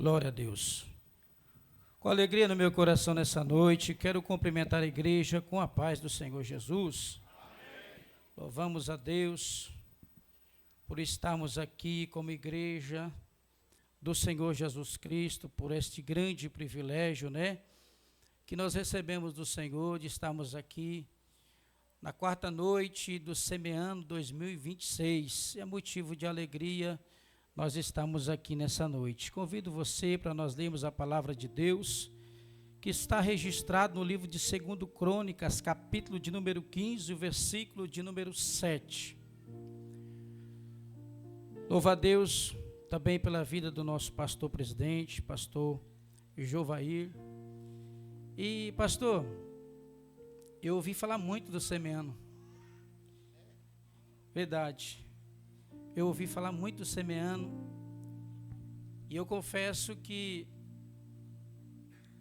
Glória a Deus. Com alegria no meu coração nessa noite, quero cumprimentar a igreja com a paz do Senhor Jesus. Amém. Louvamos a Deus por estarmos aqui como igreja do Senhor Jesus Cristo, por este grande privilégio, que nós recebemos do Senhor de estarmos aqui na quarta noite do Semeando 2026. É motivo de alegria nós estamos aqui nessa noite. Convido você para nós lermos a palavra de Deus, que está registrado no livro de 2 Crônicas, capítulo de número 15, o versículo de número 7. Louva a Deus também pela vida do nosso pastor presidente, pastor Jovair. E pastor, eu ouvi falar muito do Semeando. Verdade. Eu ouvi falar muito do Semeando. E eu confesso que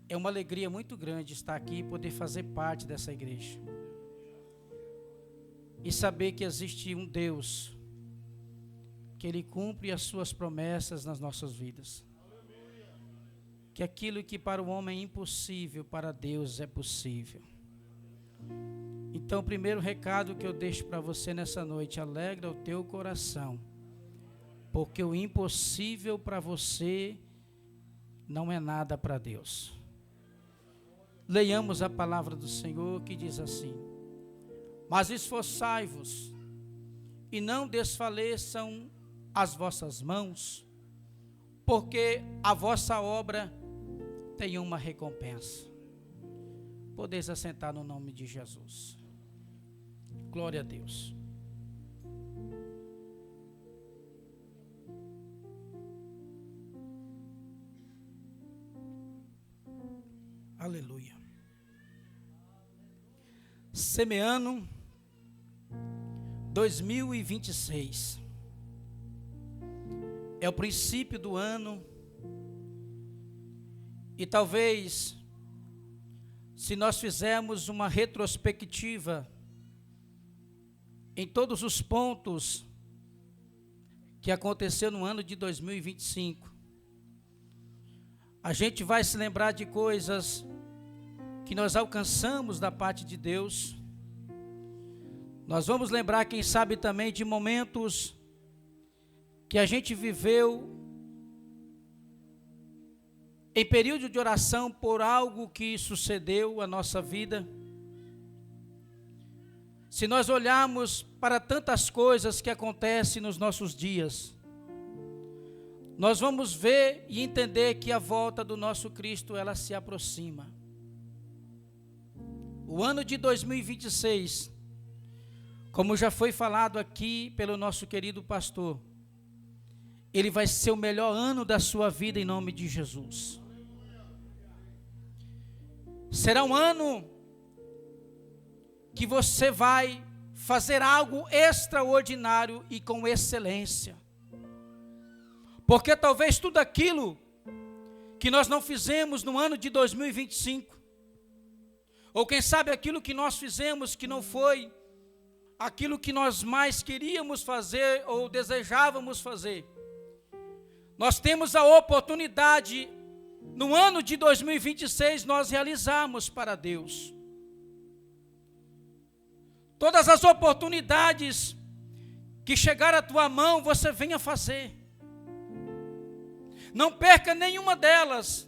é uma alegria muito grande estar aqui e poder fazer parte dessa igreja. E saber que existe um Deus, que Ele cumpre as suas promessas nas nossas vidas. Que aquilo que para o homem é impossível, para Deus é possível. Então, o primeiro recado que eu deixo para você nessa noite: alegra o teu coração, porque o impossível para você não é nada para Deus. Leiamos a palavra do Senhor, que diz assim: mas esforçai-vos e não desfaleçam as vossas mãos, porque a vossa obra tem uma recompensa. Podeis assentar no nome de Jesus. Glória a Deus. Aleluia. Semeando 2026. É o princípio do ano. E talvez, se nós fizermos uma retrospectiva em todos os pontos que aconteceu no ano de 2025, a gente vai se lembrar de coisas que nós alcançamos da parte de Deus. Nós vamos lembrar, quem sabe, também de momentos que a gente viveu em período de oração por algo que sucedeu à nossa vida. Se nós olharmos para tantas coisas que acontecem nos nossos dias, nós vamos ver e entender que a volta do nosso Cristo, ela se aproxima. O ano de 2026, como já foi falado aqui pelo nosso querido pastor, ele vai ser o melhor ano da sua vida em nome de Jesus. Será um ano que você vai fazer algo extraordinário e com excelência. Porque talvez tudo aquilo que nós não fizemos no ano de 2025, ou quem sabe aquilo que nós fizemos que não foi aquilo que nós mais queríamos fazer ou desejávamos fazer, nós temos a oportunidade, no ano de 2026, nós realizarmos para Deus. Todas as oportunidades que chegar à tua mão, você venha fazer. Não perca nenhuma delas,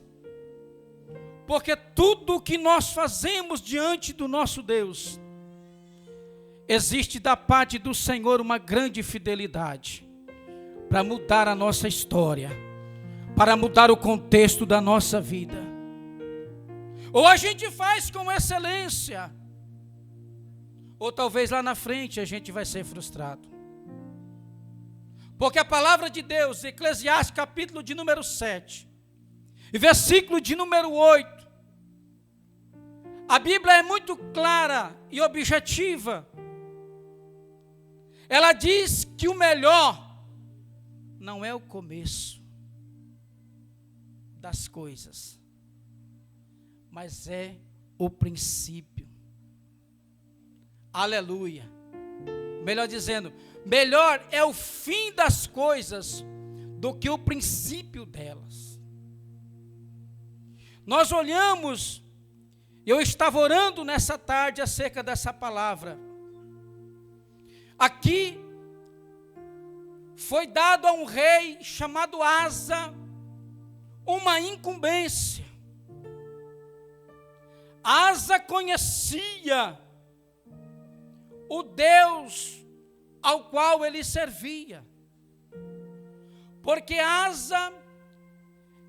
porque tudo que nós fazemos diante do nosso Deus, existe da parte do Senhor uma grande fidelidade, para mudar a nossa história, para mudar o contexto da nossa vida. Ou a gente faz com excelência, ou talvez lá na frente a gente vai ser frustrado. Porque a palavra de Deus, Eclesiastes capítulo de número 7, e versículo de número 8, a Bíblia é muito clara e objetiva. Ela diz que o melhor não é o começo das coisas, mas é o princípio. Aleluia. Melhor dizendo, melhor é o fim das coisas do que o princípio delas. Nós olhamos, eu estava orando nessa tarde acerca dessa palavra. Aqui foi dado a um rei chamado Asa uma incumbência. Asa conhecia o Deus ao qual ele servia, porque Asa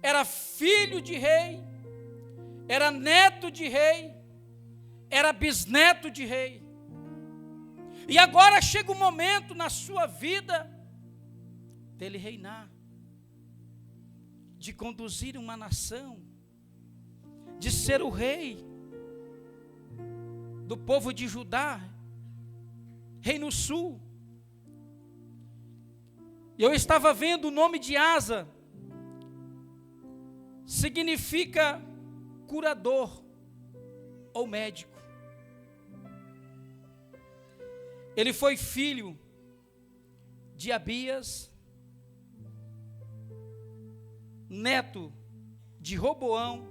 era filho de rei, era neto de rei, era bisneto de rei. E agora chega um momento na sua vida dele reinar, de conduzir uma nação, de ser o rei do povo de Judá, Reino Sul. E eu estava vendo o nome de Asa, significa curador ou médico. Ele foi filho de Abias, neto de Roboão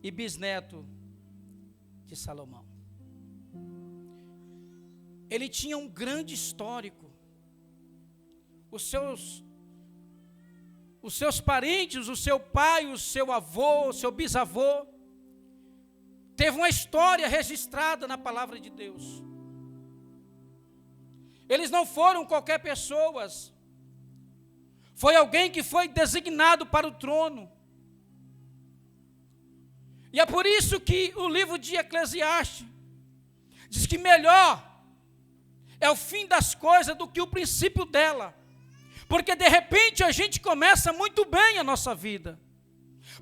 e bisneto de Salomão. Ele tinha um grande histórico. Os seus parentes, o seu pai, o seu avô, o seu bisavô, teve uma história registrada na palavra de Deus. Eles não foram qualquer pessoas. Foi alguém que foi designado para o trono. E é por isso que o livro de Eclesiastes diz que melhor é o fim das coisas do que o princípio dela. Porque de repente a gente começa muito bem a nossa vida.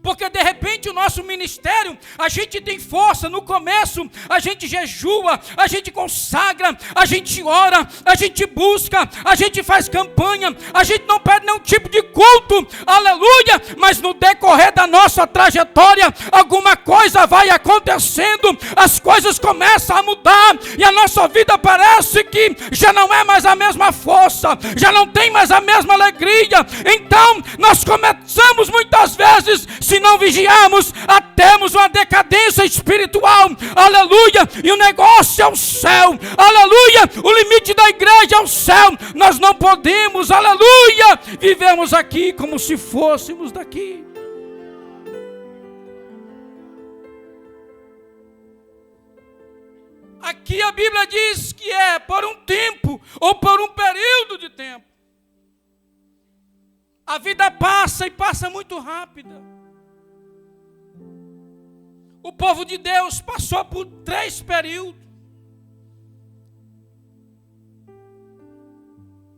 Porque de repente o nosso ministério, a gente tem força, no começo a gente jejua, a gente consagra, a gente ora, a gente busca, a gente faz campanha, a gente não perde nenhum tipo de culto, aleluia, mas no decorrer da nossa trajetória, alguma coisa vai acontecendo, as coisas começam a mudar, e a nossa vida parece que já não é mais a mesma força, já não tem mais a mesma alegria. Então nós começamos muitas vezes, se não vigiarmos, a termos uma decadência espiritual, aleluia, e o negócio é o céu, aleluia, o limite da igreja é o céu. Nós não podemos, aleluia, vivemos aqui como se fôssemos daqui. Aqui a Bíblia diz que é por um tempo, ou por um período de tempo. A vida passa e passa muito rápida. O povo de Deus passou por 3 períodos.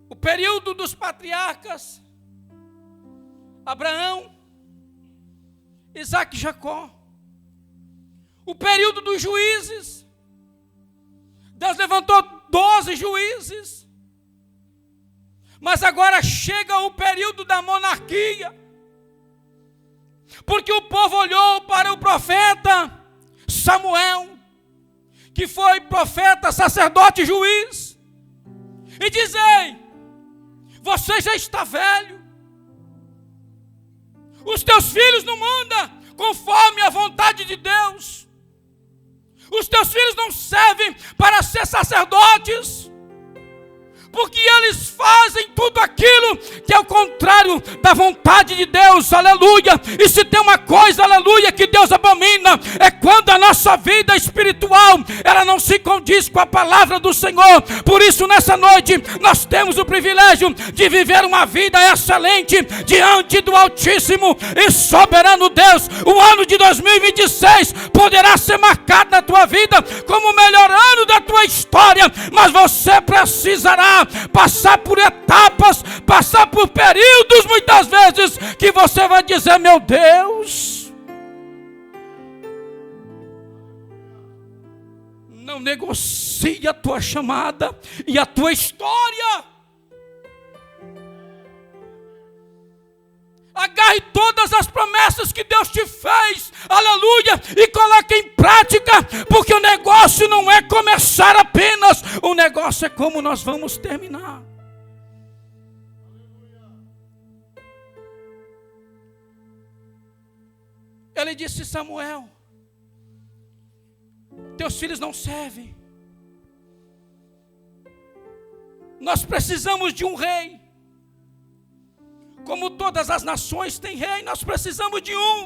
O período dos patriarcas, Abraão, Isaac e Jacó. O período dos juízes, Deus levantou 12 juízes. Mas agora chega o período da monarquia. Porque o povo olhou para o profeta Samuel, que foi profeta, sacerdote e juiz, e diz: ei, você já está velho, os teus filhos não mandam conforme a vontade de Deus, os teus filhos não servem para ser sacerdotes, porque eles fazem tudo aquilo que é o contrário da vontade de Deus, aleluia. E se tem uma coisa, aleluia, que Deus abomina, é quando a nossa vida espiritual, ela não se condiz com a palavra do Senhor. Por isso nessa noite, nós temos o privilégio de viver uma vida excelente diante do Altíssimo e soberano Deus. O ano de 2026 poderá ser marcado na tua vida como o melhor ano da tua história, mas você precisará passar por etapas, passar por períodos muitas vezes, que você vai dizer: meu Deus, não negocie a tua chamada e a tua história. Agarre todas as promessas que Deus te fez, aleluia, e coloque em prática, porque o negócio não é começar apenas, o negócio é como nós vamos terminar. Ele disse: Samuel, teus filhos não servem. Nós precisamos de um rei. Como todas as nações têm rei, nós precisamos de um,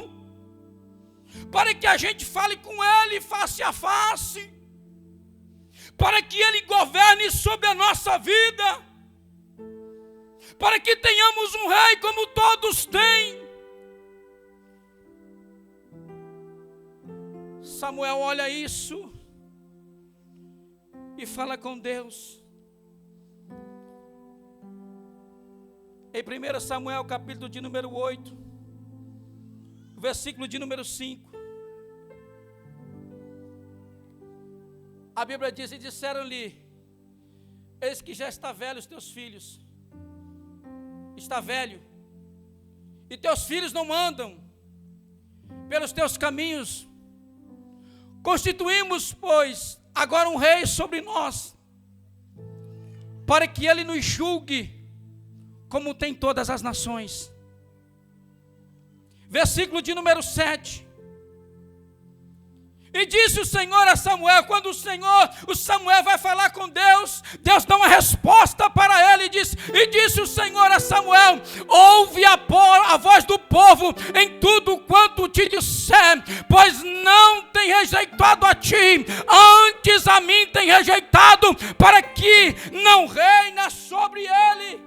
para que a gente fale com ele face a face, para que ele governe sobre a nossa vida, para que tenhamos um rei como todos têm. Samuel olha isso e fala com Deus. Em 1 Samuel, capítulo de número 8, versículo de número 5. A Bíblia diz: e disseram-lhe: eis que já está velho os teus filhos. Está velho. E teus filhos não andam pelos teus caminhos. Constituímos, pois, agora um rei sobre nós, para que ele nos julgue, como tem todas as nações. Versículo de número 7. E disse o Senhor a Samuel, quando o Samuel vai falar com Deus, Deus dá uma resposta para ele, e disse o Senhor a Samuel: ouve a voz do povo em tudo quanto te disser, pois não tem rejeitado a ti, antes a mim tem rejeitado, para que não reina sobre ele.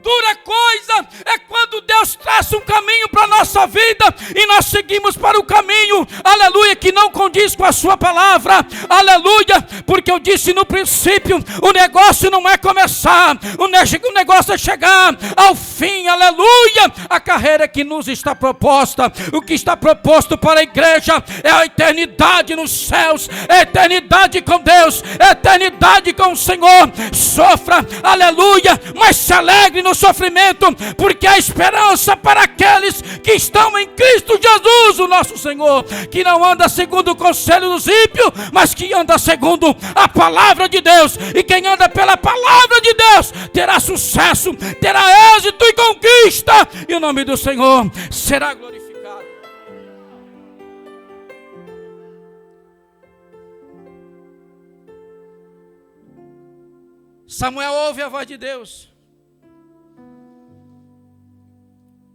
Dura coisa é quando Deus traça um caminho para a nossa vida e nós seguimos para o caminho, aleluia, que não condiz com a sua palavra, aleluia, porque eu disse no princípio, o negócio não é começar, o negócio é chegar ao fim, aleluia. A carreira que nos está proposta, o que está proposto para a igreja é a eternidade nos céus, a eternidade com Deus, a eternidade com o Senhor. Sofra, aleluia, mas se alegre no sofrimento, porque há esperança para aqueles que estão em Cristo Jesus, o nosso Senhor, que não anda segundo o conselho dos ímpios, mas que anda segundo a palavra de Deus. E quem anda pela palavra de Deus terá sucesso, terá êxito e conquista, e o nome do Senhor será glorificado. Samuel ouve a voz de Deus.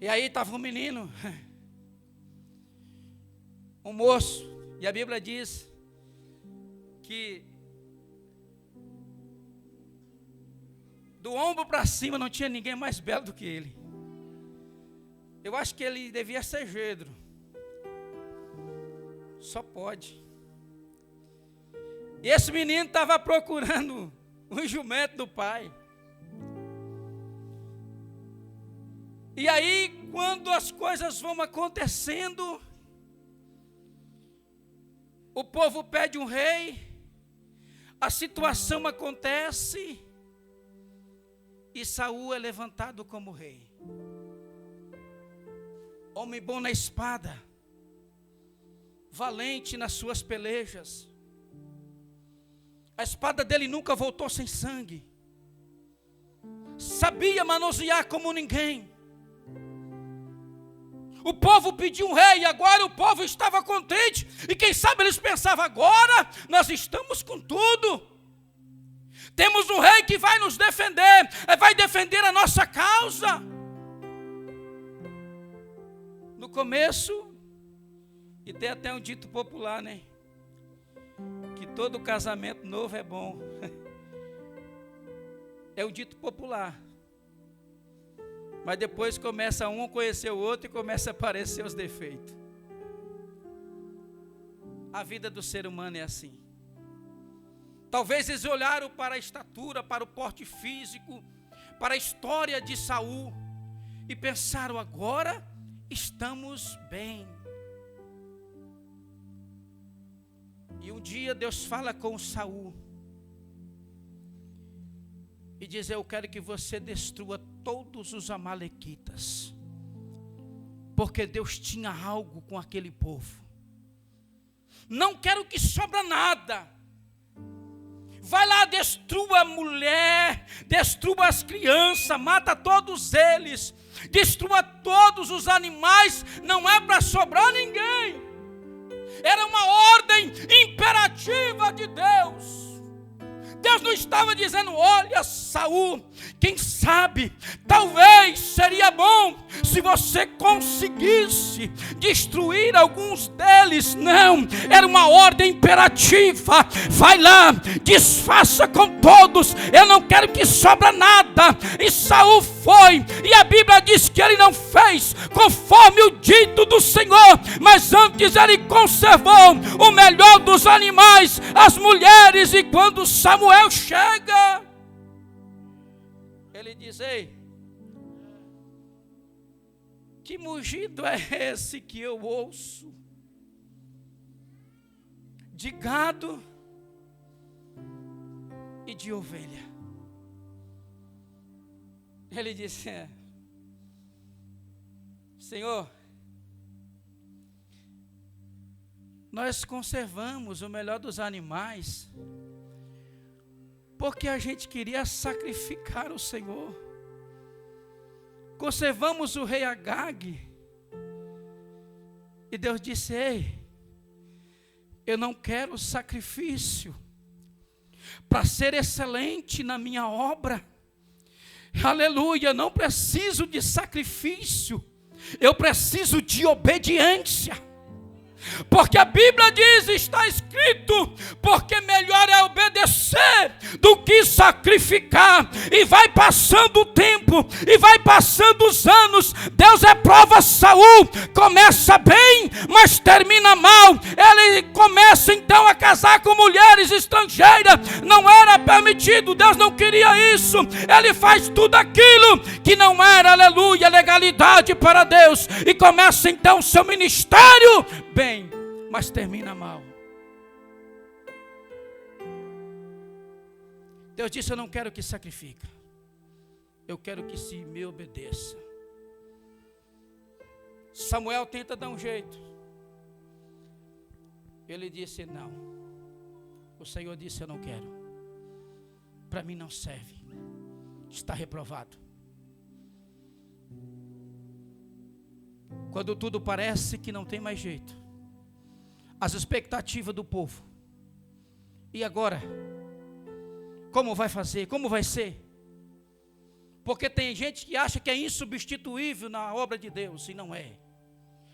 E aí estava um menino, um moço, e a Bíblia diz que do ombro para cima não tinha ninguém mais belo do que ele. Eu acho que ele devia ser Gedro. Só pode. E esse menino estava procurando um jumento do pai. E aí, quando as coisas vão acontecendo, o povo pede um rei, a situação acontece, e Saul é levantado como rei. Homem bom na espada, valente nas suas pelejas. A espada dele nunca voltou sem sangue. Sabia manusear como ninguém. O povo pediu um rei, e agora o povo estava contente, e quem sabe eles pensavam: agora nós estamos com tudo, temos um rei que vai nos defender, vai defender a nossa causa. No começo, e tem até um dito popular, né? Que todo casamento novo é bom. É um dito popular. Mas depois começa um a conhecer o outro e começa a aparecer os defeitos. A vida do ser humano é assim. Talvez eles olharam para a estatura, para o porte físico, para a história de Saul e pensaram: agora estamos bem. E um dia Deus fala com Saul e diz: eu quero que você destrua todos os amalequitas, porque Deus tinha algo com aquele povo. Não quero que sobra nada. Vai lá, destrua a mulher, destrua as crianças, mata todos eles. destrua todos os animais, não é para sobrar ninguém. Era uma ordem imperativa de Deus. Deus não estava dizendo: olha, Saul, quem sabe, talvez seria bom se você conseguisse destruir alguns deles. Não, era uma ordem imperativa: vai lá, desfaça com todos, eu não quero que sobra nada. E Saul foi, e a Bíblia diz que ele não fez conforme o dito do Senhor, mas antes ele conservou o melhor dos animais, as mulheres. E quando Samuel chega, ele diz: ei, que mugido é esse que eu ouço? De gado e de ovelha. Ele disse: Senhor, nós conservamos o melhor dos animais porque a gente queria sacrificar o Senhor. Conservamos o rei Agag. E Deus disse: ei, eu não quero sacrifício. Para ser excelente na minha obra, aleluia, não preciso de sacrifício, eu preciso de obediência. Porque a Bíblia diz, está escrito, porque melhor é obedecer do que sacrificar. E vai passando o tempo, e vai passando os anos. Deus reprova Saul, começa bem, mas termina mal. Ele começa então a casar com mulheres estrangeiras, não era permitido, Deus não queria isso. Ele faz tudo aquilo que não era, aleluia, legalidade para Deus, e começa então o seu ministério bem, mas termina mal. Deus disse: eu não quero que sacrifique, eu quero que se me obedeça. Samuel tenta dar um jeito. Ele disse: não. O Senhor disse: eu não quero. Para mim não serve. Está reprovado. Quando tudo parece que não tem mais jeito, as expectativas do povo, e agora? Como vai fazer? Como vai ser? Porque tem gente que acha que é insubstituível na obra de Deus, e não é.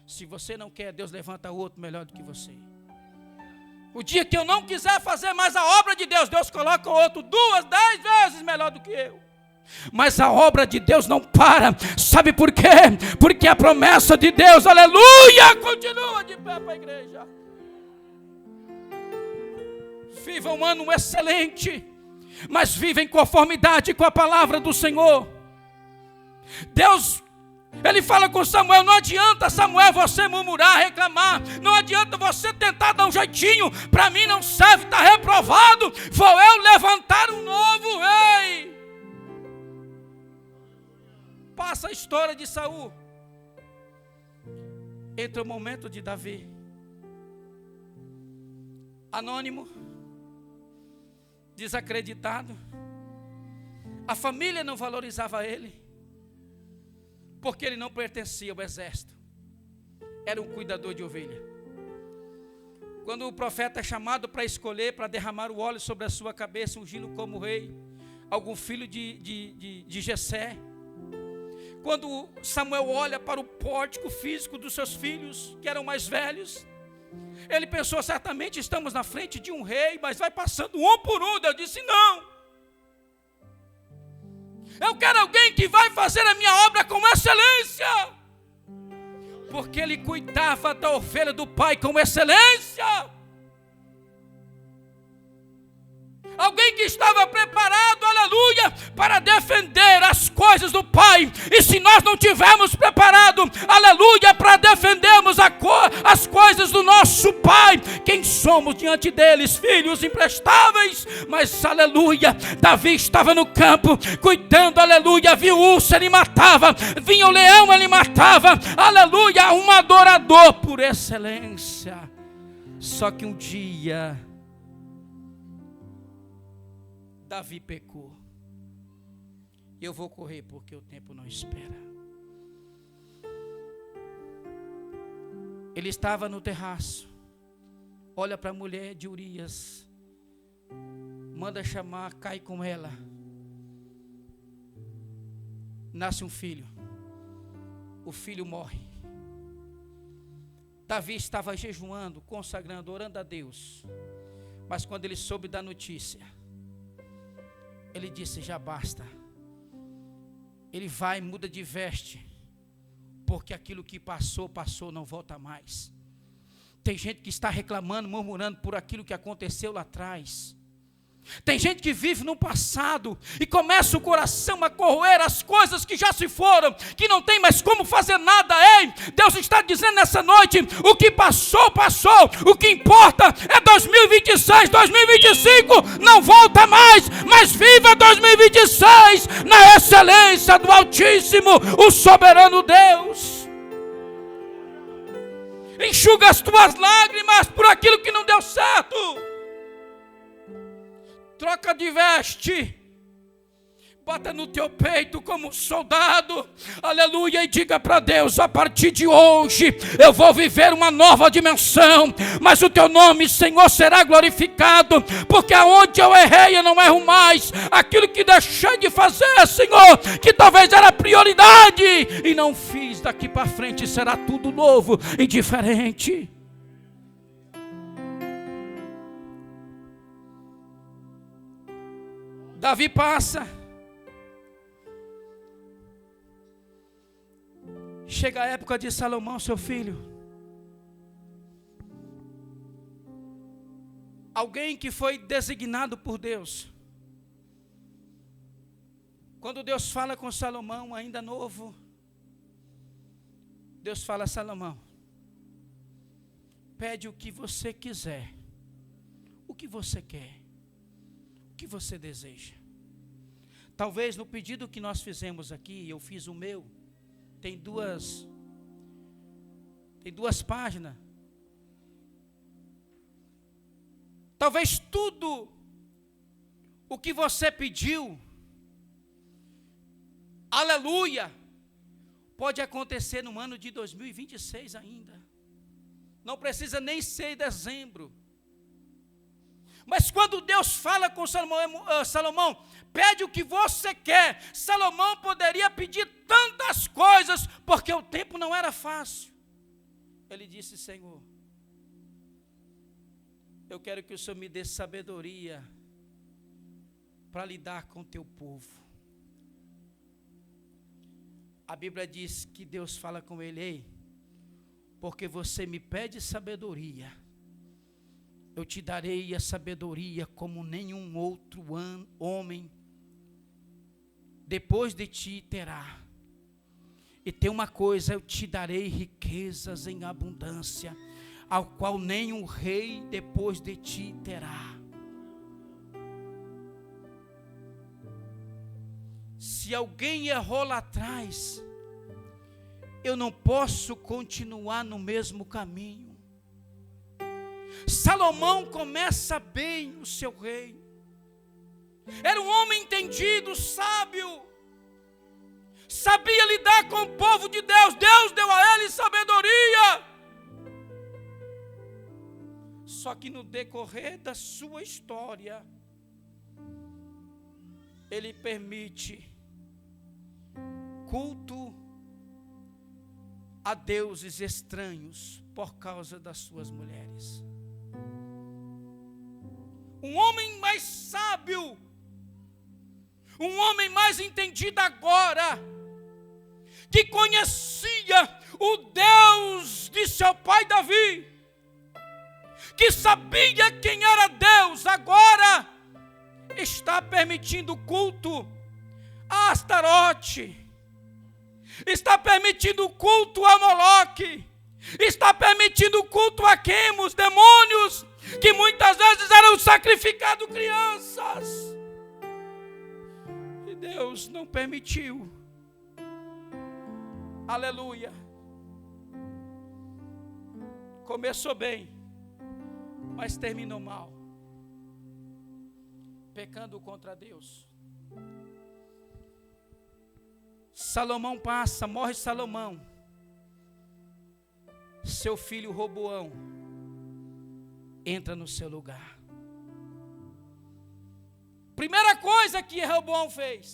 Se você não quer, Deus levanta outro melhor do que você. O dia que eu não quiser fazer mais a obra de Deus, Deus coloca outro 2, 10 vezes melhor do que eu. Mas a obra de Deus não para. Sabe por quê? Porque a promessa de Deus, aleluia, continua de pé para a igreja. Viva um ano excelente, mas viva em conformidade com a palavra do Senhor. Deus, Ele fala com Samuel: não adianta, Samuel, você murmurar, reclamar, não adianta você tentar dar um jeitinho, para mim não serve, está reprovado, vou eu levantar um novo rei. Passa a história de Saul, entra o momento de Davi, anônimo, desacreditado, a família não valorizava ele, porque ele não pertencia ao exército, era um cuidador de ovelha. Quando o profeta é chamado para escolher, para derramar o óleo sobre a sua cabeça, ungindo como rei, algum filho de Jessé, quando Samuel olha para o pórtico físico dos seus filhos, que eram mais velhos, ele pensou: certamente estamos na frente de um rei, mas vai passando um por um. Deus disse: não, eu quero alguém que vai fazer a minha obra com excelência, porque ele cuidava da ovelha do pai com excelência. Alguém que estava preparado, aleluia, para defender as coisas do Pai. E se nós não tivermos preparado, aleluia, para defendermos as coisas do nosso Pai, quem somos diante deles? Filhos imprestáveis. Mas, aleluia, Davi estava no campo, cuidando, aleluia, viu o urso, ele matava, vinha o leão, ele matava, aleluia, um adorador por excelência. Só que um dia Davi pecou. Eu vou correr porque o tempo não espera. Ele estava no terraço, olha para a mulher de Urias, manda chamar, cai com ela. Nasce um filho, o filho morre. Davi estava jejuando, consagrando, orando a Deus, mas quando ele soube da notícia, ele disse: já basta. Ele vai, muda de veste, porque aquilo que passou, passou, não volta mais. Tem gente que está reclamando, murmurando por aquilo que aconteceu lá atrás. Tem gente que vive no passado e começa o coração a corroer as coisas que já se foram, que não tem mais como fazer nada. Ei, Deus está dizendo nessa noite: o que passou, passou. O que importa é 2026, 2025, não volta mais, mas viva 2026 na excelência do Altíssimo, o soberano Deus. Enxuga as tuas lágrimas por aquilo que não deu certo. Troca de veste, bota no teu peito como um soldado, aleluia, e diga para Deus: a partir de hoje eu vou viver uma nova dimensão, mas o teu nome, Senhor, será glorificado, porque aonde eu errei eu não erro mais, aquilo que deixei de fazer, Senhor, que talvez era prioridade e não fiz, daqui para frente será tudo novo e diferente. Davi passa, chega a época de Salomão, seu filho, alguém que foi designado por Deus. Quando Deus fala com Salomão, ainda novo, Deus fala: Salomão, pede o que você quiser, o que você quer, o que você deseja. Talvez no pedido que nós fizemos aqui, eu fiz o meu, tem duas páginas. Talvez tudo o que você pediu, aleluia, pode acontecer no ano de 2026 ainda. Não precisa nem ser em dezembro. Mas quando Deus fala com Salomão, pede o que você quer. Salomão poderia pedir tantas coisas, porque o tempo não era fácil. Ele disse: Senhor, eu quero que o Senhor me dê sabedoria para lidar com o teu povo. A Bíblia diz que Deus fala com ele: ei, porque você me pede sabedoria, eu te darei a sabedoria como nenhum outro homem depois de ti terá. E tem uma coisa: eu te darei riquezas em abundância, ao qual nenhum rei depois de ti terá. Se alguém errou lá atrás, eu não posso continuar no mesmo caminho. Salomão começa bem o seu reino. Era um homem entendido, sábio, sabia lidar com o povo de Deus. Deus deu a ele sabedoria. Só que no decorrer da sua história, ele permite culto a deuses estranhos por causa das suas mulheres. Um homem mais sábio, um homem mais entendido agora, que conhecia o Deus de seu pai Davi, que sabia quem era Deus, agora está permitindo culto a Astarote, está permitindo culto a Moloque, está permitindo culto a Quemos, demônios que muitas vezes eram sacrificados crianças. E Deus não permitiu. Aleluia. Começou bem, mas terminou mal, pecando contra Deus. Salomão passa, morre Salomão. seu filho Roboão entra no seu lugar. Primeira coisa que Roboão fez,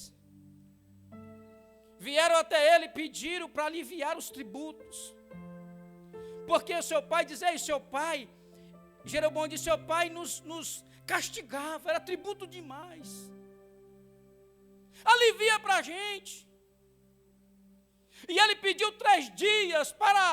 vieram até ele e pediram para aliviar os tributos, porque o seu pai dizia, ei, seu pai, Jeroboão disse, seu pai nos castigava, era tributo demais, alivia para a gente. E ele pediu 3 dias para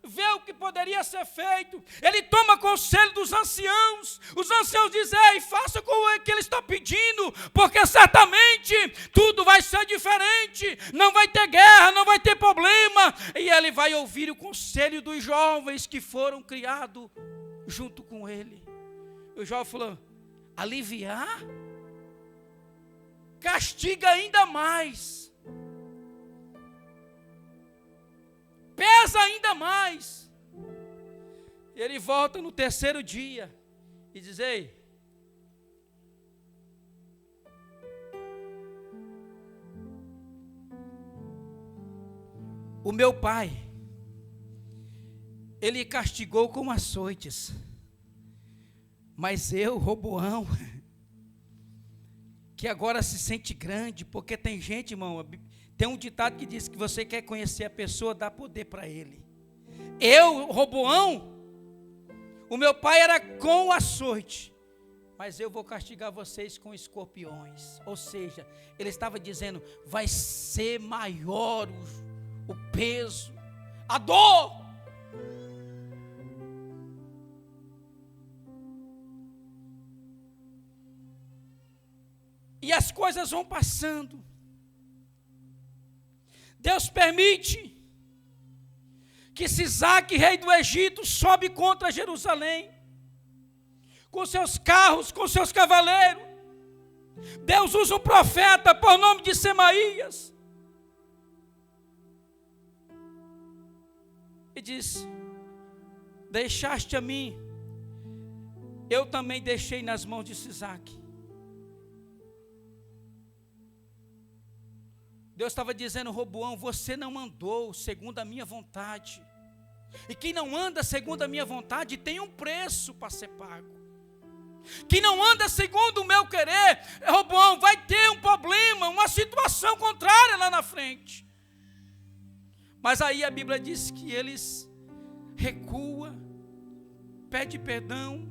ver o que poderia ser feito. Ele toma conselho dos anciãos. Os anciãos dizem, ei, faça como é que ele está pedindo, porque certamente tudo vai ser diferente, não vai ter guerra, não vai ter problema. E ele vai ouvir o conselho dos jovens que foram criados junto com ele. O jovem falou, aliviar? Castiga ainda mais. Pesa ainda mais. Ele volta no 3º dia e diz, ei, o meu pai, ele castigou com açoites, mas eu, Roboão, que agora se sente grande, porque tem gente, irmão, tem um ditado que diz que você quer conhecer a pessoa, dá poder para ele. Eu, Roboão, o meu pai era com açoite, mas eu vou castigar vocês com escorpiões. Ou seja, ele estava dizendo, vai ser maior o peso, a dor. E as coisas vão passando. Deus permite que Sisaque, rei do Egito, sobe contra Jerusalém, com seus carros, com seus cavaleiros. Deus usa um profeta por nome de Semaías, e diz, deixaste a mim, eu também deixei nas mãos de Sisaque. Deus estava dizendo, Roboão, você não andou segundo a minha vontade. E quem não anda segundo a minha vontade tem um preço para ser pago. Quem não anda segundo o meu querer, Roboão, vai ter um problema, uma situação contrária lá na frente. Mas aí a Bíblia diz que eles recuam, pede perdão,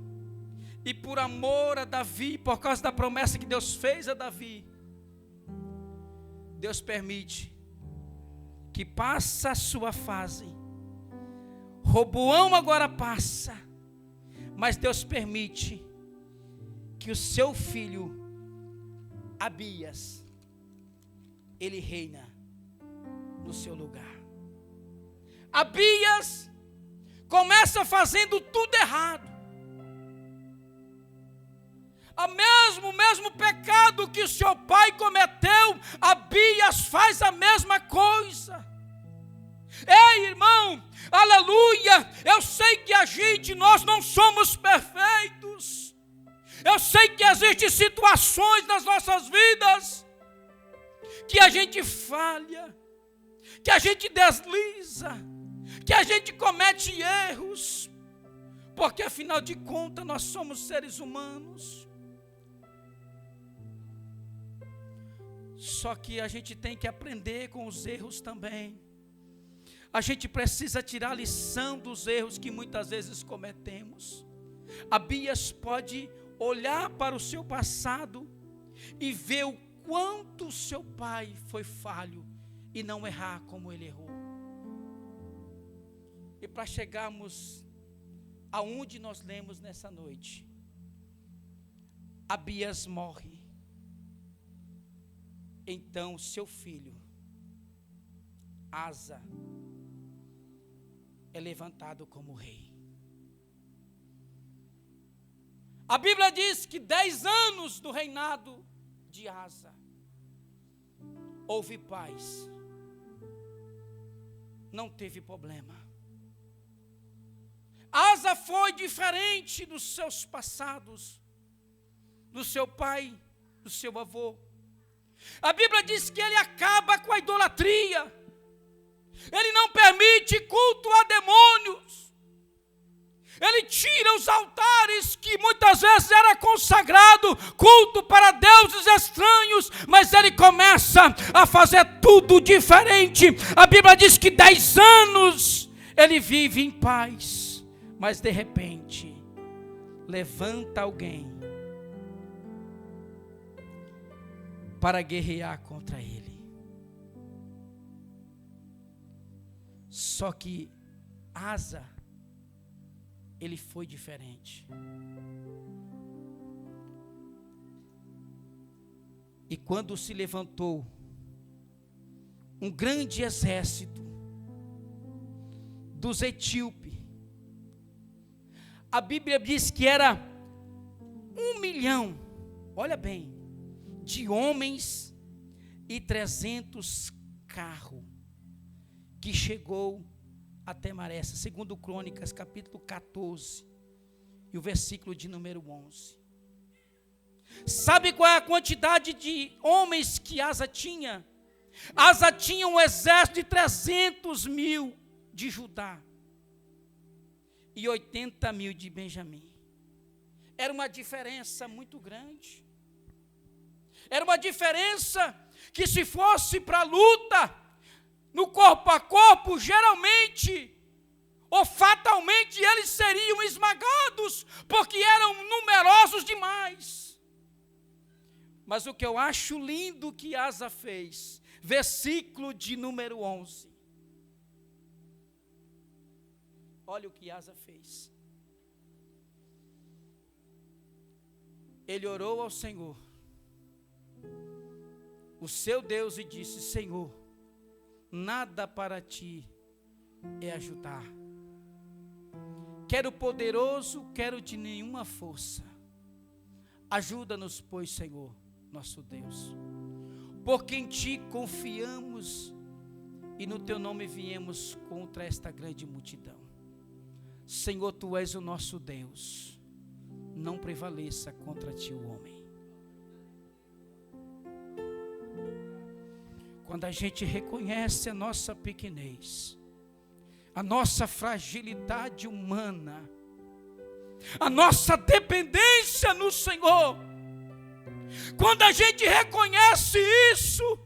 e por amor a Davi, por causa da promessa que Deus fez a Davi, Deus permite que passe a sua fase. Roboão agora passa, mas Deus permite que o seu filho Abias, ele reina no seu lugar. Abias começa fazendo tudo errado. O mesmo pecado que o seu pai cometeu, Abias faz a mesma coisa. Ei, irmão, aleluia, eu sei que nós não somos perfeitos. Eu sei que existem situações nas nossas vidas que a gente falha, que a gente desliza, que a gente comete erros, porque afinal de contas nós somos seres humanos. Só que a gente tem que aprender com os erros também. A gente precisa tirar a lição dos erros que muitas vezes cometemos. Abias pode olhar para o seu passado e ver o quanto seu pai foi falho e não errar como ele errou. E para chegarmos aonde nós lemos nessa noite, Abias morre. Então seu filho Asa é levantado como rei. A Bíblia diz que 10 anos do reinado de Asa houve paz, não teve problema. Asa foi diferente dos seus passados, do seu pai, do seu avô. A Bíblia diz que ele acaba com a idolatria. Ele não permite culto a demônios. tira os altares que muitas vezes era consagrado, culto para deuses estranhos, mas ele começa a fazer tudo diferente. A Bíblia diz que 10 anos ele vive em paz, mas de repente levanta alguém para guerrear contra ele. Só que Asa, ele foi diferente. E quando se levantou um grande exército dos etíopes, a Bíblia diz que era 1 milhão, olha bem, de homens e 300 carros, que chegou até Maressa, segundo Crônicas, capítulo 14, e o versículo de número 11. Sabe qual é a quantidade de homens que Asa tinha? Asa tinha um exército de 300 mil de Judá e 80 mil de Benjamim. Era uma diferença muito grande. Era uma diferença que, se fosse para a luta, no corpo a corpo, geralmente ou fatalmente eles seriam esmagados, porque eram numerosos demais. Mas o que eu acho lindo que Asa fez, versículo de número 11. Olha o que Asa fez. Ele orou ao Senhor, o seu Deus, e disse: Senhor, nada para ti é ajudar. Quero poderoso, quero de nenhuma força. Ajuda-nos, pois, Senhor, nosso Deus, porque em ti confiamos e no teu nome viemos contra esta grande multidão. Senhor, tu és o nosso Deus, não prevaleça contra ti o homem. Quando a gente reconhece a nossa pequenez, a nossa fragilidade humana, a nossa dependência no Senhor, quando a gente reconhece isso,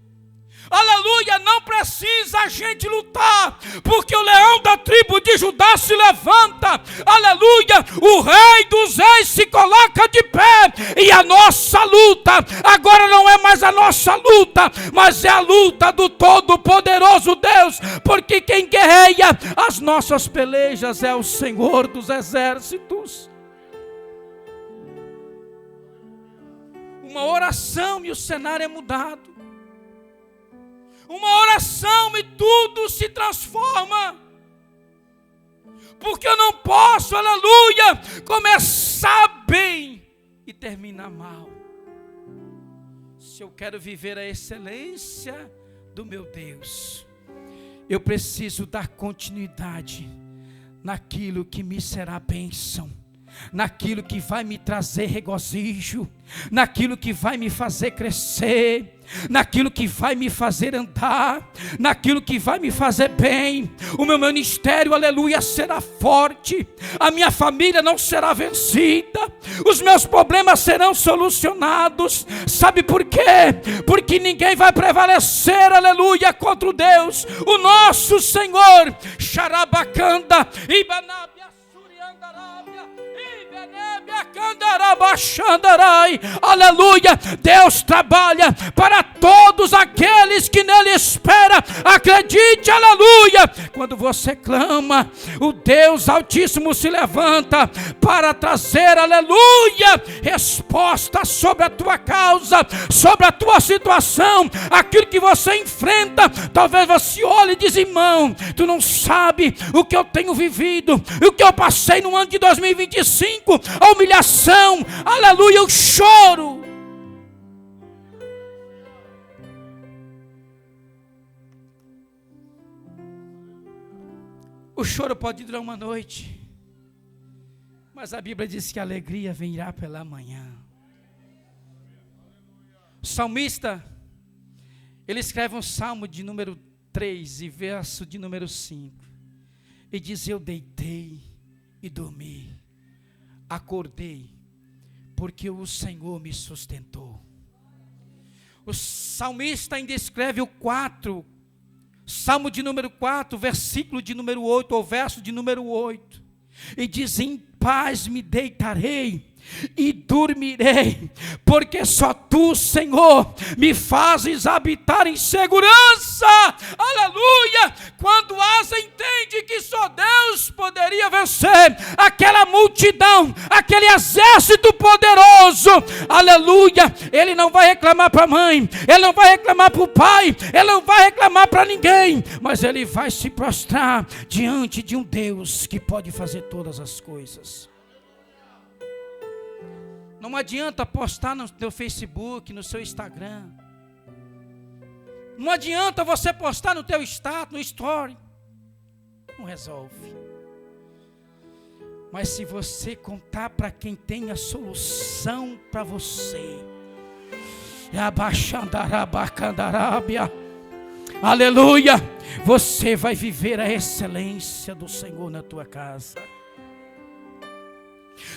aleluia, não precisa a gente lutar, porque o leão da tribo de Judá se levanta, aleluia, o rei dos reis se coloca de pé, e a nossa luta, agora não é mais a nossa luta, mas é a luta do Todo-Poderoso Deus, porque quem guerreia as nossas pelejas é o Senhor dos exércitos. Uma oração e o cenário é mudado. Uma oração e tudo se transforma. Porque eu não posso, aleluia, começar bem e terminar mal. Se eu quero viver a excelência do meu Deus, eu preciso dar continuidade naquilo que me será bênção, naquilo que vai me trazer regozijo, naquilo que vai me fazer crescer, naquilo que vai me fazer andar, naquilo que vai me fazer bem. O meu ministério, aleluia, será forte, a minha família não será vencida, os meus problemas serão solucionados. Sabe por quê? Porque ninguém vai prevalecer, aleluia, contra o Deus, o nosso Senhor. Xarabacanda, Ibanábia, Suriandarábia, aleluia. Deus trabalha para todos aqueles que nele esperam. Acredite, aleluia. Quando você clama, o Deus Altíssimo se levanta para trazer, aleluia, resposta sobre a tua causa, sobre a tua situação, aquilo que você enfrenta. Talvez você olhe e diz: irmão, tu não sabe o que eu tenho vivido, o que eu passei no ano de 2025, a humilhação, aleluia, o choro. O choro pode durar uma noite, mas a Bíblia diz que a alegria virá pela manhã. O salmista, ele escreve um salmo de número 3 e verso de número 5, e diz: eu deitei e dormi, acordei, porque o Senhor me sustentou. O salmista ainda escreve o 4, Salmo de número 4, versículo de número 8, ou verso de número 8, e diz: em paz me deitarei e dormirei, porque só tu, Senhor, me fazes habitar em segurança. Aleluia! Quando Asa entende que só Deus poderia vencer aquela multidão, aquele exército poderoso, aleluia, ele não vai reclamar para a mãe, ele não vai reclamar para o pai, ele não vai reclamar para ninguém, mas ele vai se prostrar diante de um Deus que pode fazer todas as coisas. Não adianta postar no teu Facebook, no seu Instagram. Não adianta você postar no teu status, no story. Não resolve. Mas se você contar para quem tem a solução para você, aleluia, você vai viver a excelência do Senhor na tua casa.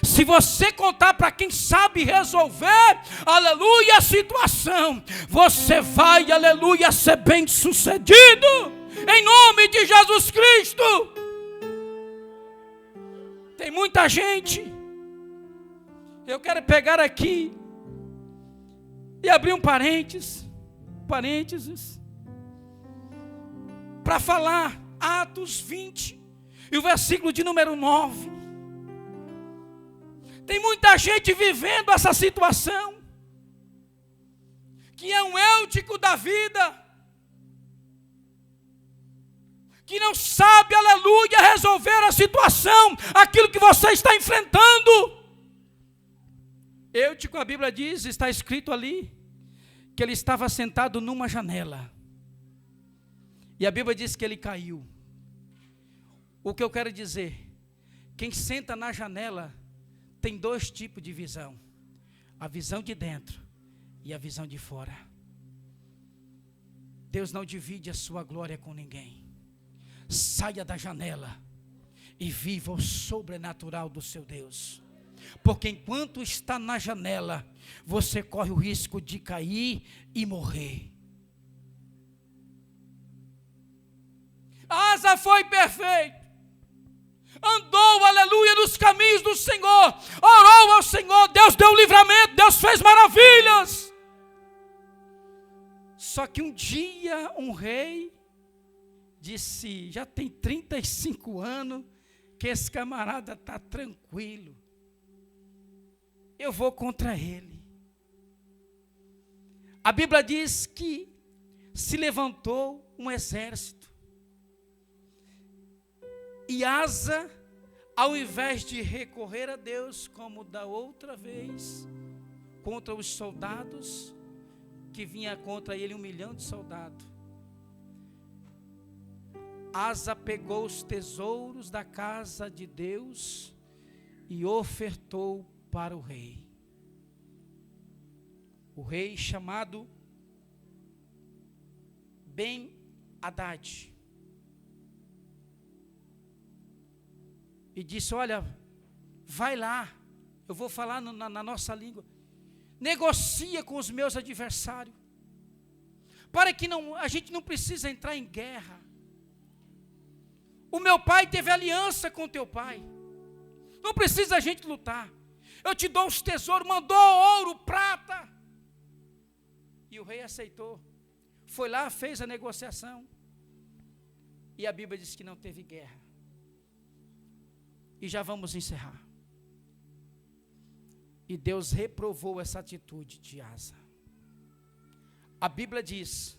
Se você contar para quem sabe resolver, aleluia, a situação, você vai, aleluia, ser bem sucedido, em nome de Jesus Cristo. Tem muita gente, eu quero pegar aqui e abrir um parênteses, para falar Atos 20, e o versículo de número 9. Tem muita gente vivendo essa situação, que é um Eutico da vida, que não sabe, aleluia, resolver a situação, aquilo que você está enfrentando. Eutico, a Bíblia diz, está escrito ali, que ele estava sentado numa janela, e a Bíblia diz que ele caiu. O que eu quero dizer, quem senta na janela tem dois tipos de visão: a visão de dentro e a visão de fora. Deus não divide a sua glória com ninguém. Saia da janela e viva o sobrenatural do seu Deus, porque enquanto está na janela, você corre o risco de cair e morrer. Asa foi perfeito, andou, aleluia, nos caminhos do Senhor, orou ao Senhor, Deus deu livramento, Deus fez maravilhas. Só que um dia um rei disse: já tem 35 anos que esse camarada está tranquilo, eu vou contra ele. A Bíblia diz que se levantou um exército, e Asa, ao invés de recorrer a Deus, como da outra vez, contra os soldados, que vinha contra ele 1 milhão de soldados, Asa pegou os tesouros da casa de Deus e ofertou para o rei. O rei chamado Ben-Hadad. E disse: olha, vai lá, eu vou falar na nossa língua, negocia com os meus adversários, para que a gente não precisa entrar em guerra. O meu pai teve aliança com teu pai, não precisa a gente lutar, eu te dou os tesouros, mandou ouro, prata. E o rei aceitou, foi lá, fez a negociação, e a Bíblia diz que não teve guerra. E já vamos encerrar. E Deus reprovou essa atitude de Asa. A Bíblia diz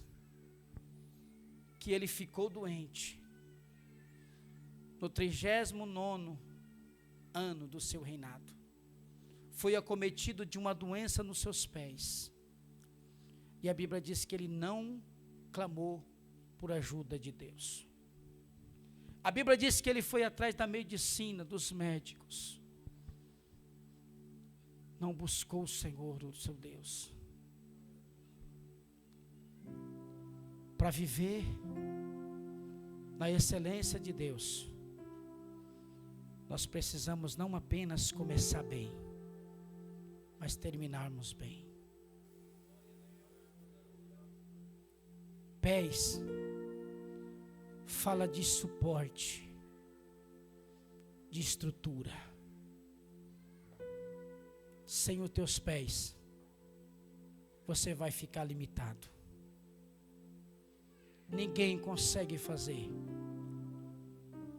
que ele ficou doente no 39º ano do seu reinado. Foi acometido de uma doença nos seus pés. E a Bíblia diz que ele não clamou por ajuda de Deus. A Bíblia diz que ele foi atrás da medicina, dos médicos. Não buscou o Senhor, o seu Deus. Para viver na excelência de Deus, Nós precisamos não apenas começar bem, mas terminarmos bem. Pés fala de suporte, de estrutura. Sem os teus pés, você vai ficar limitado. Ninguém consegue fazer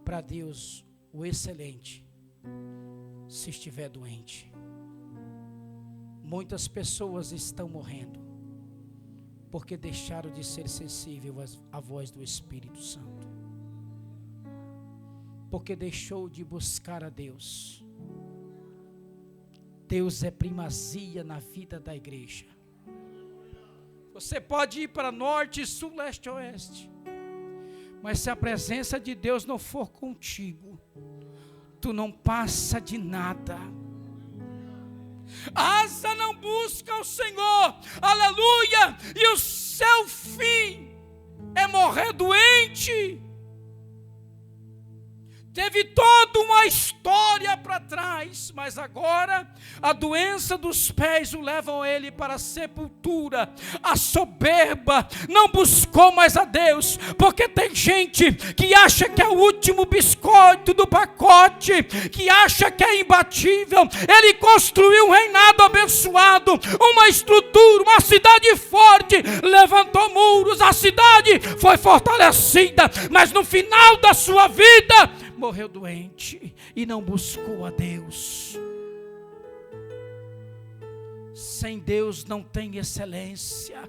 para Deus o excelente se estiver doente. Muitas pessoas estão morrendo porque deixaram de ser sensíveis à voz do Espírito Santo, porque deixou de buscar a Deus. Deus é primazia na vida da igreja. Você pode ir para norte, sul, leste, oeste, mas se a presença de Deus não for contigo, tu não passa de nada. Asa não busca o Senhor, aleluia, e o seu fim é morrer doente. Teve toda uma história para trás, mas agora a doença dos pés o levam ele para a sepultura. A soberba não buscou mais a Deus, porque tem gente que acha que é o último biscoito do pacote, que acha que é imbatível. Ele construiu um reinado abençoado, uma estrutura, uma cidade forte, levantou muros, a cidade foi fortalecida, mas no final da sua vida morreu doente e não buscou a Deus. Sem Deus não tem excelência.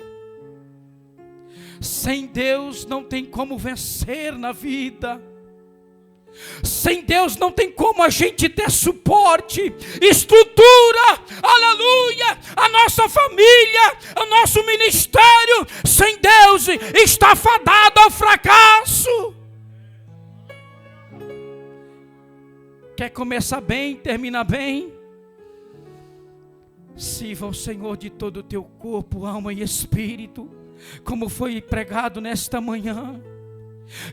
Sem Deus não tem como vencer na vida. Sem Deus não tem como a gente ter suporte, estrutura, aleluia, a nossa família, o nosso ministério. Sem Deus está fadado ao fracasso. Quer começar bem, terminar bem? Sirva ao Senhor de todo o teu corpo, alma e espírito, como foi pregado nesta manhã.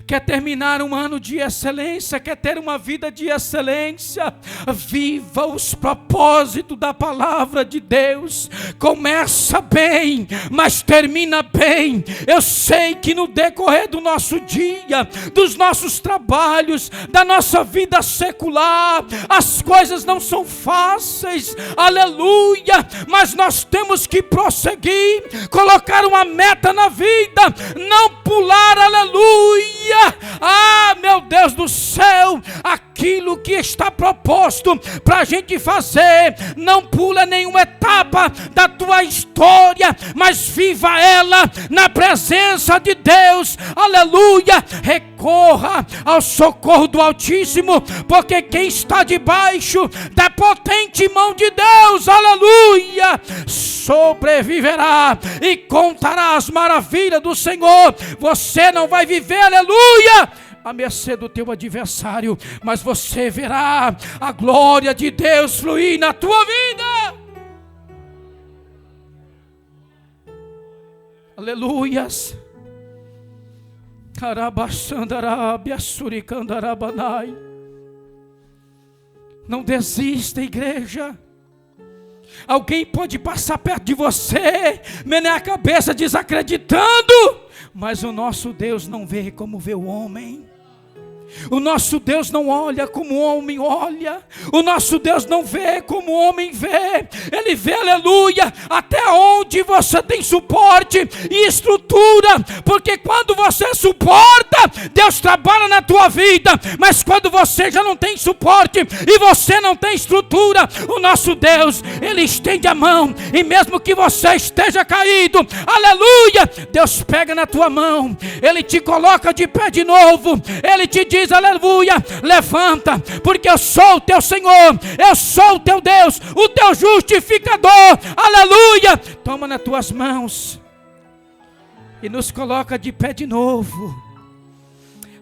Quer terminar um ano de excelência, quer ter uma vida de excelência, viva os propósitos da palavra de Deus. Começa bem, mas termina bem. Eu sei que no decorrer do nosso dia, dos nossos trabalhos, da nossa vida secular, as coisas não são fáceis, aleluia, mas nós temos que prosseguir, colocar uma meta na vida, não pular, aleluia. Ah, meu Deus do céu, aquilo que está proposto para a gente fazer, não pula nenhuma etapa da tua história, mas viva ela na presença de Deus, aleluia. Recorra ao socorro do Altíssimo, porque quem está debaixo da potente mão de Deus, aleluia, sobreviverá e contará as maravilhas do Senhor. Você não vai viver, aleluia, à mercê do teu adversário, mas você verá a glória de Deus fluir na tua vida. Aleluias. Não desista, igreja. Alguém pode passar perto de você, menear a cabeça desacreditando, mas o nosso Deus não vê como vê o homem. O nosso Deus não olha como o homem olha. O nosso Deus não vê como o homem vê. Ele vê, aleluia, até onde você tem suporte e estrutura. Porque quando você suporta, Deus trabalha na tua vida. Mas quando você já não tem suporte e você não tem estrutura, o nosso Deus, Ele estende a mão. E mesmo que você esteja caído, aleluia, Deus pega na tua mão. Ele te coloca de pé de novo. Ele te diz, aleluia, levanta, porque eu sou o teu Senhor, eu sou o teu Deus, o teu justificador, aleluia. Toma nas tuas mãos e nos coloca de pé de novo.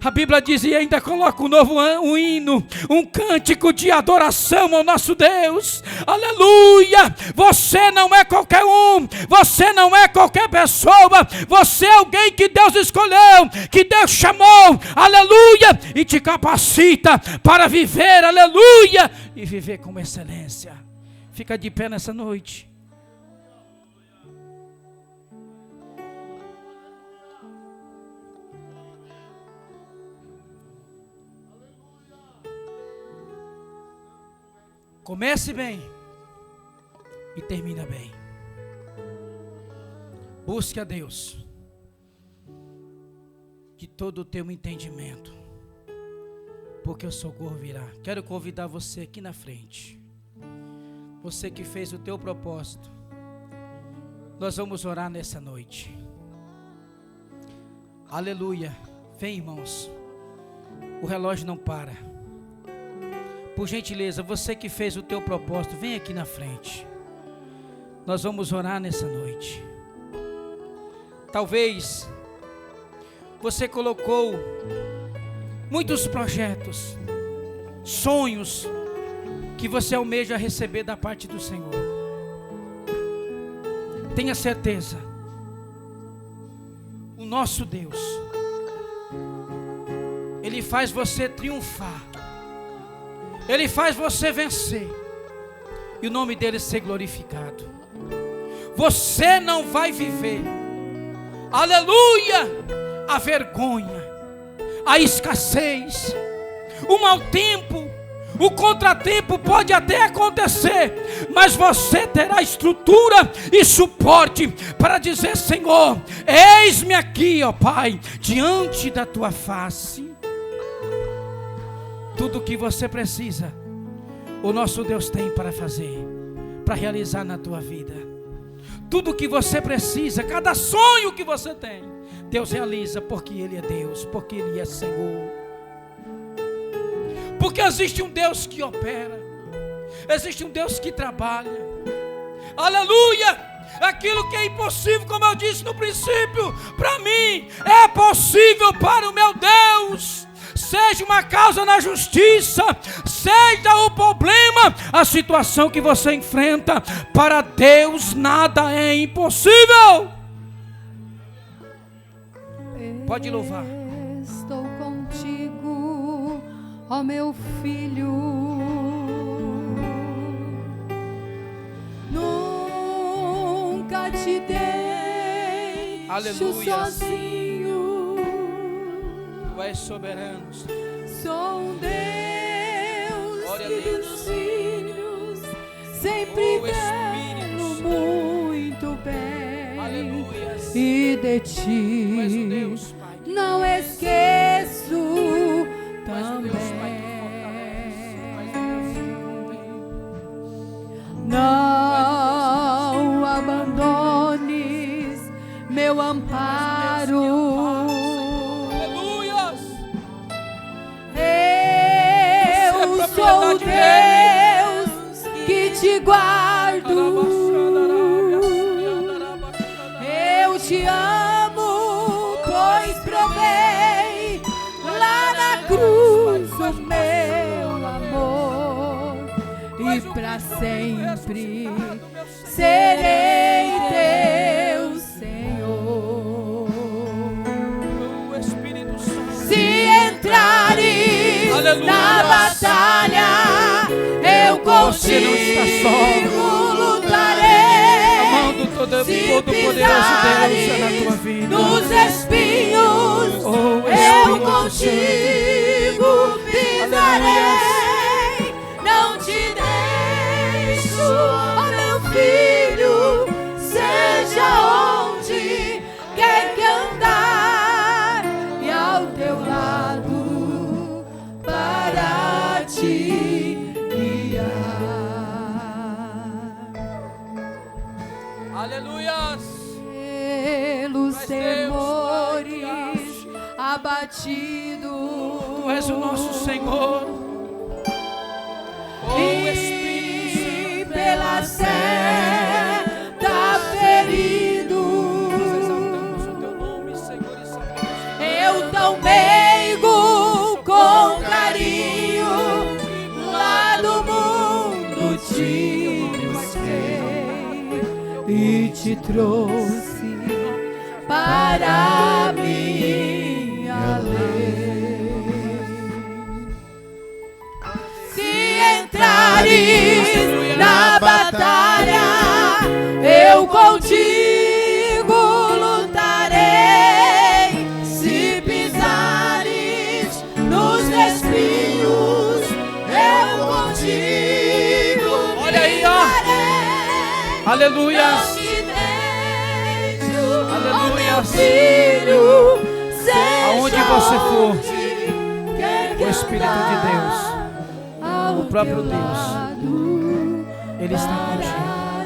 A Bíblia diz, e ainda coloca um novo um hino, um cântico de adoração ao nosso Deus. Aleluia! Você não é qualquer um, você não é qualquer pessoa, você é alguém que Deus escolheu, que Deus chamou, aleluia, e te capacita para viver, aleluia, e viver com excelência. Fica de pé nessa noite. Comece bem e termina bem. Busque a Deus de todo o teu entendimento, porque o socorro virá. Quero convidar você aqui na frente, você que fez o teu propósito. Nós vamos orar nessa noite. Aleluia. Vem, irmãos, o relógio não para. Por gentileza, você que fez o teu propósito, vem aqui na frente. Nós vamos orar nessa noite. Talvez você colocou muitos projetos, sonhos que você almeja receber da parte do Senhor. Tenha certeza, o nosso Deus, Ele faz você triunfar. Ele faz você vencer e o nome dele ser glorificado. Você não vai viver, aleluia, a vergonha, a escassez, o mau tempo, o contratempo pode até acontecer, mas você terá estrutura e suporte para dizer: Senhor, eis-me aqui, ó Pai, diante da tua face. Tudo o que você precisa, o nosso Deus tem para fazer, para realizar na tua vida. Tudo o que você precisa, cada sonho que você tem, Deus realiza, porque Ele é Deus, porque Ele é Senhor. Porque existe um Deus que opera, existe um Deus que trabalha. Aleluia! Aquilo que é impossível, como eu disse no princípio, para mim é possível para o meu Deus. Seja uma causa na justiça, seja o problema, a situação que você enfrenta, para Deus nada é impossível. Pode louvar. Estou contigo, ó meu filho. Nunca te deixo Aleluia. sozinho. Tu és soberano. Sou um Deus Glória a que Deus. dos filhos sempre Oh, Espírito velo muito bem. Aleluia. E de Tu és o ti Deus, Pai, que não fortalece. esqueço Tu és o Deus, Pai, que fortalece. não abandones meu amparo. Eu sou o Deus que te guardo. Eu te amo, pois provei lá na cruz o meu amor. E para sempre serei teu Senhor. Se entrares Aleluia. na batalha, eu Você não está só. contigo lutarei. A mão do Todo-Poderoso Deus é na tua vida. Nos espinhos, Oh, eu Espírito contigo pisarei. Não te deixo, ó meu filho, seja onde quer que andar, e ao teu lado para te guiar. Aleluia. Pelos Mas Deus, Pai, que temores abatido, Tu és o nosso Senhor. Oh, Espírito e Santo. pela seta ferido, Nós exaltamos o teu nome, Senhor, e sabemos. eu tão meigo trouxe para minha lei. Se entrares na batalha, eu contigo lutarei. Se pisares nos espinhos, eu contigo. Olha aí, ó. Aleluia. Aleluia. Filho, aonde você for, o Espírito de Deus, o próprio Deus, Ele está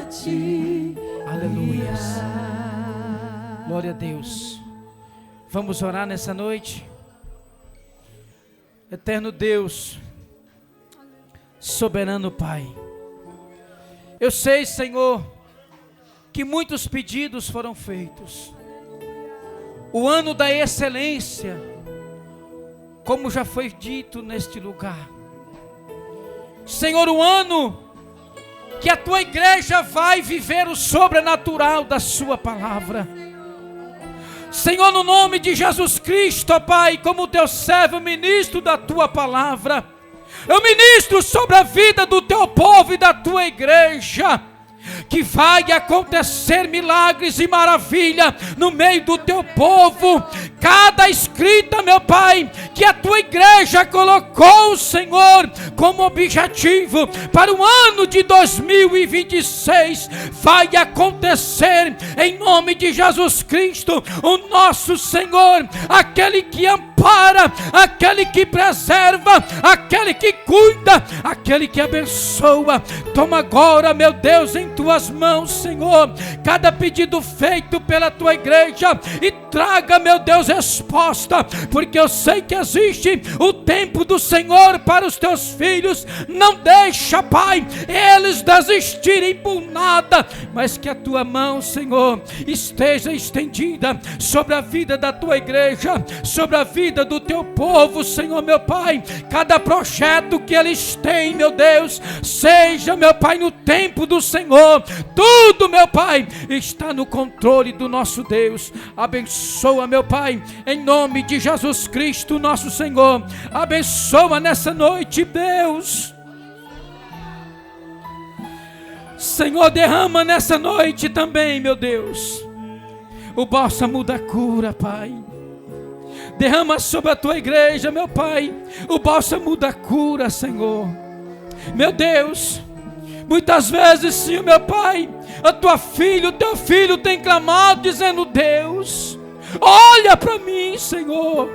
contigo. Aleluia. Glória a Deus. Vamos orar nessa noite. Eterno Deus, soberano Pai, eu sei, Senhor, que muitos pedidos foram feitos. O ano da excelência, como já foi dito neste lugar. Senhor, o ano que a tua igreja vai viver o sobrenatural da sua palavra. Senhor, no nome de Jesus Cristo, ó Pai, como teu servo, ministro da tua palavra, eu ministro sobre a vida do teu povo e da tua igreja, que vai acontecer milagres e maravilha no meio do teu povo. Cada escrita, meu Pai, que a tua igreja colocou, Senhor, como objetivo para o ano de 2026, vai acontecer em nome de Jesus Cristo, o nosso Senhor, aquele que ampara, aquele que preserva, aquele que cuida, aquele que abençoa. Toma agora, meu Deus, em tuas mãos, Senhor, cada pedido feito pela tua igreja e traga, meu Deus, resposta, porque eu sei que existe o tempo do Senhor para os teus filhos. Não deixa, Pai, eles desistirem por nada, mas que a tua mão, Senhor, esteja estendida sobre a vida da tua igreja, sobre a vida do teu povo, Senhor, meu Pai. Cada projeto que eles têm, meu Deus, seja, meu Pai, no tempo do Senhor. Tudo, meu Pai, está no controle do nosso Deus. Abençoa, meu Pai, em nome de Jesus Cristo, nosso Senhor. Abençoa nessa noite, Deus. Senhor, derrama nessa noite também, meu Deus, o bálsamo da cura, Pai. Derrama sobre a tua igreja, meu Pai, o bálsamo da cura, Senhor. Meu Deus, muitas vezes, Senhor, meu Pai, a tua filha, o teu filho tem clamado dizendo: Deus, olha para mim, Senhor,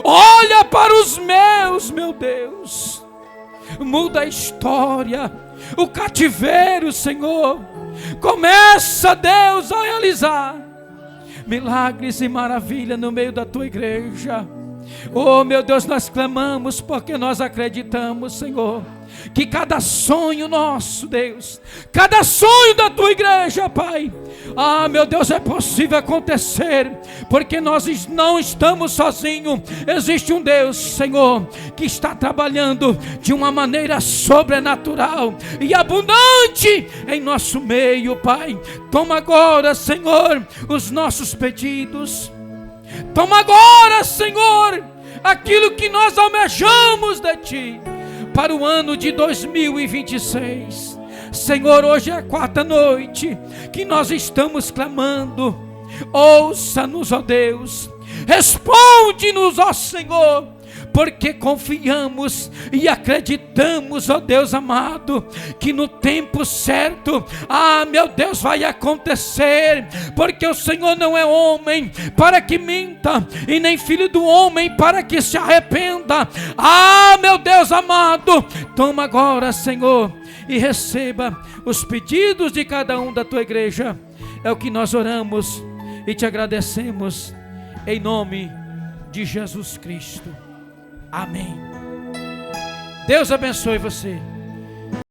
olha para os meus, meu Deus. Muda a história, o cativeiro, Senhor. Começa, Deus, a realizar milagres e maravilha no meio da tua igreja. Oh, meu Deus, nós clamamos porque nós acreditamos, Senhor, que cada sonho nosso, Deus, cada sonho da tua igreja, Pai, meu Deus, é possível acontecer, porque nós não estamos sozinhos. Existe um Deus, Senhor, que está trabalhando de uma maneira sobrenatural e abundante em nosso meio, Pai. Toma agora, Senhor, os nossos pedidos. Toma agora, Senhor, aquilo que nós almejamos de Ti para o ano de 2026. Senhor, hoje é a quarta noite que nós estamos clamando. Ouça-nos, ó Deus. Responde-nos, ó Senhor, porque confiamos e acreditamos, ó Deus amado, que no tempo certo, meu Deus, vai acontecer, porque o Senhor não é homem para que minta, e nem filho do homem para que se arrependa. Meu Deus amado, toma agora, Senhor, e receba os pedidos de cada um da tua igreja. É o que nós oramos e te agradecemos, em nome de Jesus Cristo. Amém. Deus abençoe você.